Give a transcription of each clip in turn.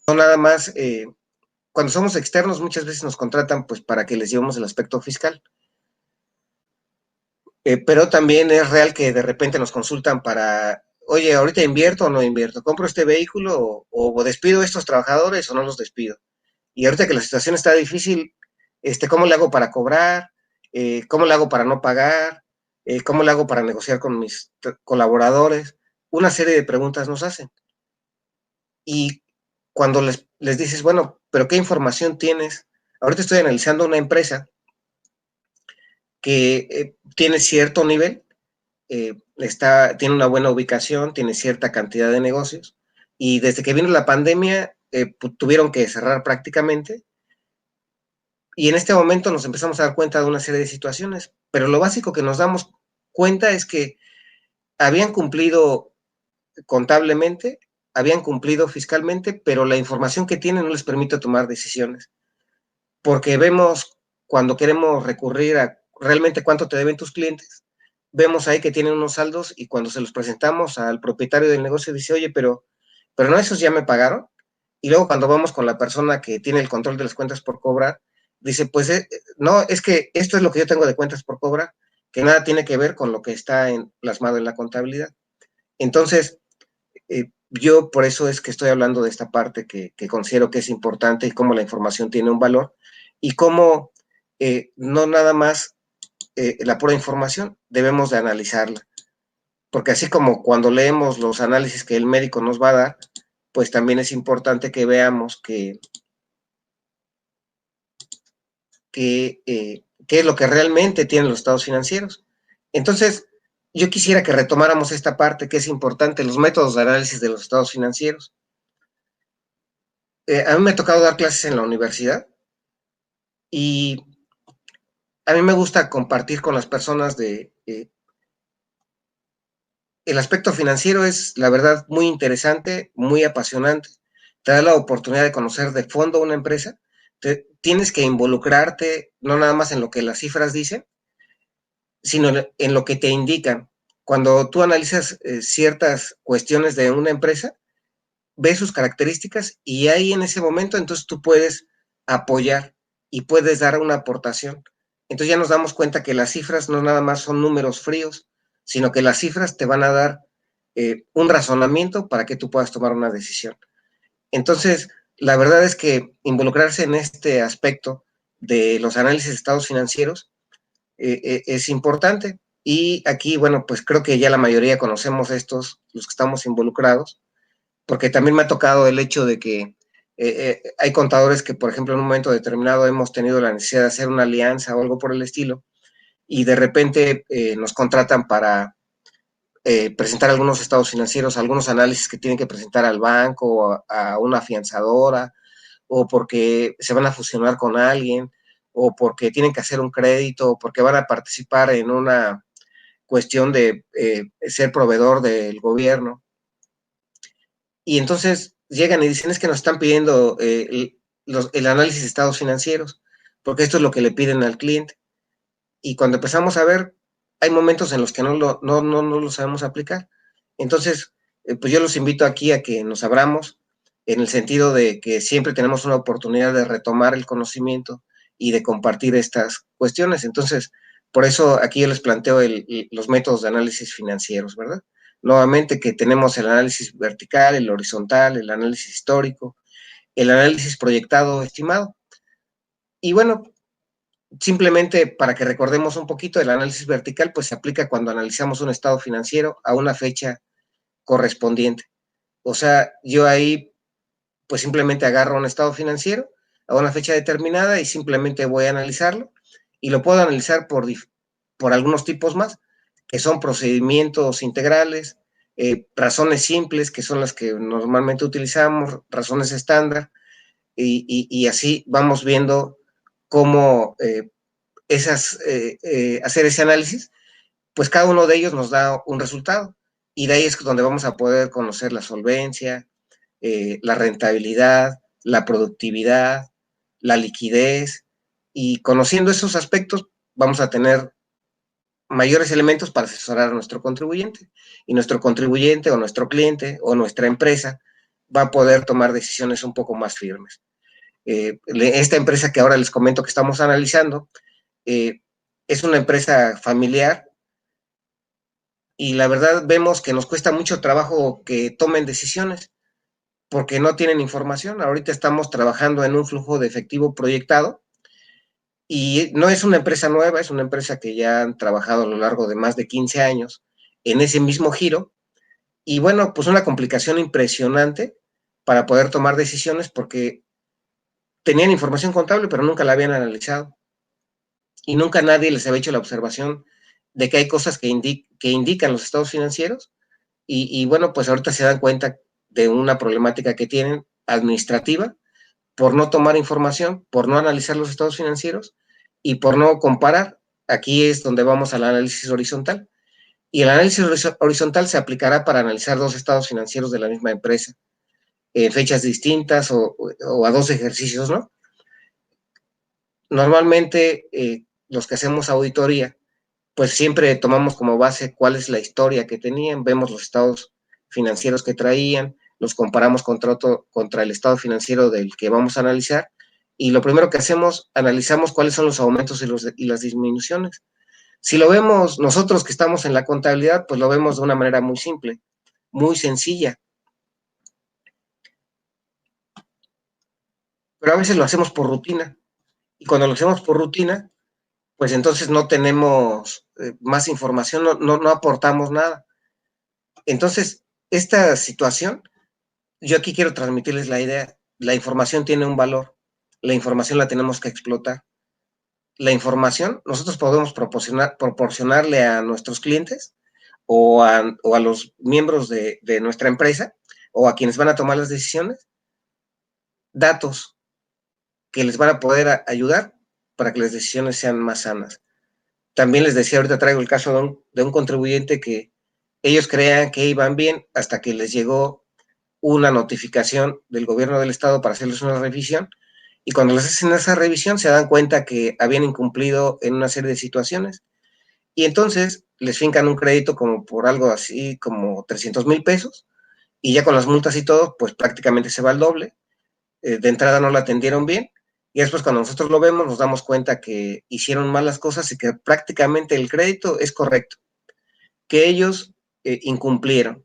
no nada más, cuando somos externos muchas veces nos contratan pues para que les llevemos el aspecto fiscal, pero también es real que de repente nos consultan para, oye, ahorita invierto o no invierto, compro este vehículo o despido a estos trabajadores o no los despido. Y ahorita que la situación está difícil, ¿cómo le hago para cobrar? ¿Cómo le hago para no pagar? ¿Cómo le hago para negociar con mis colaboradores? Una serie de preguntas nos hacen. Y cuando les dices, bueno, pero ¿qué información tienes? Ahorita estoy analizando una empresa que tiene cierto nivel, tiene una buena ubicación, tiene cierta cantidad de negocios, y desde que vino la pandemia tuvieron que cerrar prácticamente, y en este momento nos empezamos a dar cuenta de una serie de situaciones, pero lo básico que nos damos cuenta es que habían cumplido contablemente, habían cumplido fiscalmente, pero la información que tienen no les permite tomar decisiones, porque vemos cuando queremos recurrir a realmente cuánto te deben tus clientes, vemos ahí que tienen unos saldos y cuando se los presentamos al propietario del negocio dice, oye, pero no, esos ya me pagaron. Y luego cuando vamos con la persona que tiene el control de las cuentas por cobrar, dice, pues no, es que esto es lo que yo tengo de cuentas por cobrar, que nada tiene que ver con lo que está plasmado en la contabilidad. Entonces, yo por eso es que estoy hablando de esta parte que considero que es importante y cómo la información tiene un valor y cómo no nada más la pura información, debemos de analizarla. Porque así como cuando leemos los análisis que el médico nos va a dar, pues también es importante que veamos qué es lo que realmente tienen los estados financieros. Entonces, yo quisiera que retomáramos esta parte que es importante, los métodos de análisis de los estados financieros. A mí me ha tocado dar clases en la universidad y a mí me gusta compartir con las personas el aspecto financiero es, la verdad, muy interesante, muy apasionante. Te da la oportunidad de conocer de fondo una empresa. Tienes que involucrarte no nada más en lo que las cifras dicen, sino en lo que te indican. Cuando tú analizas ciertas cuestiones de una empresa, ves sus características y ahí en ese momento entonces tú puedes apoyar y puedes dar una aportación. Entonces ya nos damos cuenta que las cifras no nada más son números fríos, sino que las cifras te van a dar un razonamiento para que tú puedas tomar una decisión. Entonces, la verdad es que involucrarse en este aspecto de los análisis de estados financieros es importante. Y aquí, bueno, pues creo que ya la mayoría conocemos estos, los que estamos involucrados, porque también me ha tocado el hecho de que hay contadores que, por ejemplo, en un momento determinado hemos tenido la necesidad de hacer una alianza o algo por el estilo, y de repente nos contratan para presentar algunos estados financieros, algunos análisis que tienen que presentar al banco, a una afianzadora, o porque se van a fusionar con alguien, o porque tienen que hacer un crédito, o porque van a participar en una cuestión de ser proveedor del gobierno. Y entonces llegan y dicen, es que nos están pidiendo el análisis de estados financieros, porque esto es lo que le piden al cliente. Y cuando empezamos a ver, hay momentos en los que no lo sabemos aplicar. Entonces, pues yo los invito aquí a que nos abramos en el sentido de que siempre tenemos una oportunidad de retomar el conocimiento y de compartir estas cuestiones. Entonces, por eso aquí yo les planteo los métodos de análisis financieros, ¿verdad? Nuevamente que tenemos el análisis vertical, el horizontal, el análisis histórico, el análisis proyectado estimado. Y bueno, simplemente para que recordemos un poquito, el análisis vertical pues se aplica cuando analizamos un estado financiero a una fecha correspondiente. O sea, yo ahí pues simplemente agarro un estado financiero a una fecha determinada y simplemente voy a analizarlo y lo puedo analizar por algunos tipos más, que son procedimientos integrales, razones simples, que son las que normalmente utilizamos, razones estándar, y así vamos viendo cómo hacer ese análisis, pues cada uno de ellos nos da un resultado y de ahí es donde vamos a poder conocer la solvencia, la rentabilidad, la productividad, la liquidez, y conociendo esos aspectos vamos a tener mayores elementos para asesorar a nuestro contribuyente, y nuestro contribuyente o nuestro cliente o nuestra empresa va a poder tomar decisiones un poco más firmes. Esta empresa que ahora les comento que estamos analizando es una empresa familiar y la verdad vemos que nos cuesta mucho trabajo que tomen decisiones porque no tienen información. Ahorita estamos trabajando en un flujo de efectivo proyectado y no es una empresa nueva, es una empresa que ya han trabajado a lo largo de más de 15 años en ese mismo giro. Y bueno, pues una complicación impresionante para poder tomar decisiones porque tenían información contable, pero nunca la habían analizado. Y nunca nadie les había hecho la observación de que hay cosas que indican los estados financieros. Y bueno, pues ahorita se dan cuenta de una problemática que tienen administrativa por no tomar información, por no analizar los estados financieros y por no comparar. Aquí es donde vamos al análisis horizontal. Y el análisis horizontal se aplicará para analizar dos estados financieros de la misma empresa, en fechas distintas o a dos ejercicios, ¿no? Normalmente los que hacemos auditoría, pues siempre tomamos como base cuál es la historia que tenían, vemos los estados financieros que traían, los comparamos contra el estado financiero del que vamos a analizar, y lo primero que hacemos, analizamos cuáles son los aumentos y las disminuciones. Si lo vemos nosotros que estamos en la contabilidad, pues lo vemos de una manera muy simple, muy sencilla, pero a veces lo hacemos por rutina, y cuando lo hacemos por rutina, pues entonces no tenemos más información, no aportamos nada. Entonces, esta situación, yo aquí quiero transmitirles la idea, la información tiene un valor, la información la tenemos que explotar. La información nosotros podemos proporcionarle a nuestros clientes o a los miembros de nuestra empresa o a quienes van a tomar las decisiones, datos que les van a poder ayudar para que las decisiones sean más sanas. También les decía, ahorita traigo el caso de un contribuyente que ellos creían que iban bien hasta que les llegó una notificación del gobierno del estado para hacerles una revisión y cuando les hacen esa revisión se dan cuenta que habían incumplido en una serie de situaciones y entonces les fincan un crédito como por algo así como 300,000 pesos y ya con las multas y todo, pues prácticamente se va al doble. De entrada no la atendieron bien y después cuando nosotros lo vemos nos damos cuenta que hicieron mal las cosas y que prácticamente el crédito es correcto, que ellos incumplieron.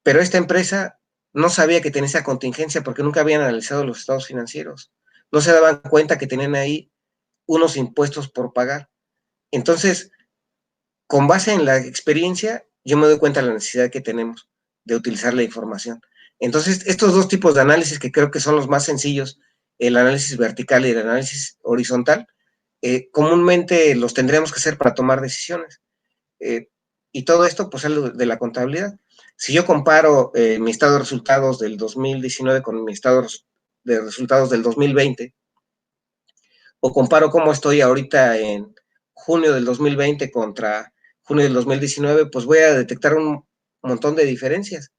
Pero esta empresa no sabía que tenía esa contingencia porque nunca habían analizado los estados financieros. No se daban cuenta que tenían ahí unos impuestos por pagar. Entonces, con base en la experiencia, yo me doy cuenta de la necesidad que tenemos de utilizar la información. Entonces, estos dos tipos de análisis que creo que son los más sencillos, el análisis vertical y el análisis horizontal, comúnmente los tendríamos que hacer para tomar decisiones. Eh, y todo esto, pues, es de la contabilidad. Si yo comparo mi estado de resultados del 2019 con mi estado de resultados del 2020, o comparo cómo estoy ahorita en junio del 2020 contra junio del 2019, pues voy a detectar un montón de diferencias.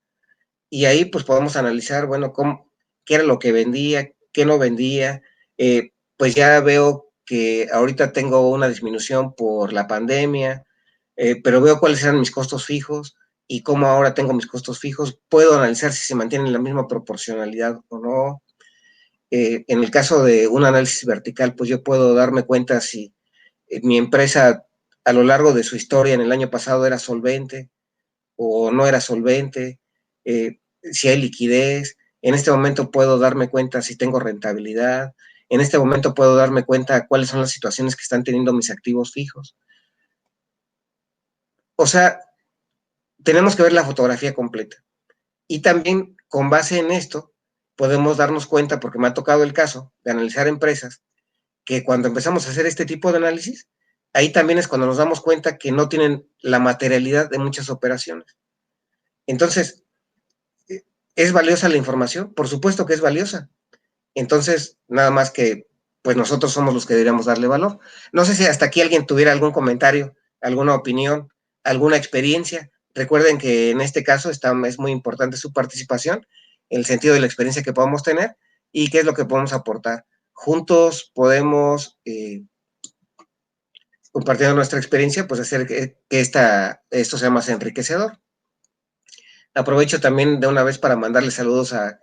Y ahí pues podemos analizar, bueno, qué era lo que vendía, qué no vendía. Pues ya veo que ahorita tengo una disminución por la pandemia, pero veo cuáles eran mis costos fijos y cómo ahora tengo mis costos fijos. Puedo analizar si se mantienen la misma proporcionalidad o no. En el caso de un análisis vertical, pues yo puedo darme cuenta si mi empresa a lo largo de su historia en el año pasado era solvente o no era solvente, si hay liquidez. En este momento puedo darme cuenta si tengo rentabilidad. En este momento puedo darme cuenta cuáles son las situaciones que están teniendo mis activos fijos. O sea, tenemos que ver la fotografía completa. Y también con base en esto podemos darnos cuenta, porque me ha tocado el caso de analizar empresas, que cuando empezamos a hacer este tipo de análisis, ahí también es cuando nos damos cuenta que no tienen la materialidad de muchas operaciones. Entonces, ¿es valiosa la información? Por supuesto que es valiosa. Entonces, nada más que, pues nosotros somos los que deberíamos darle valor. No sé si hasta aquí alguien tuviera algún comentario, alguna opinión, alguna experiencia. Recuerden que en este caso es muy importante su participación, en el sentido de la experiencia que podamos tener y qué es lo que podemos aportar. Juntos podemos, compartiendo nuestra experiencia, pues hacer que esto sea más enriquecedor. Aprovecho también de una vez para mandarle saludos a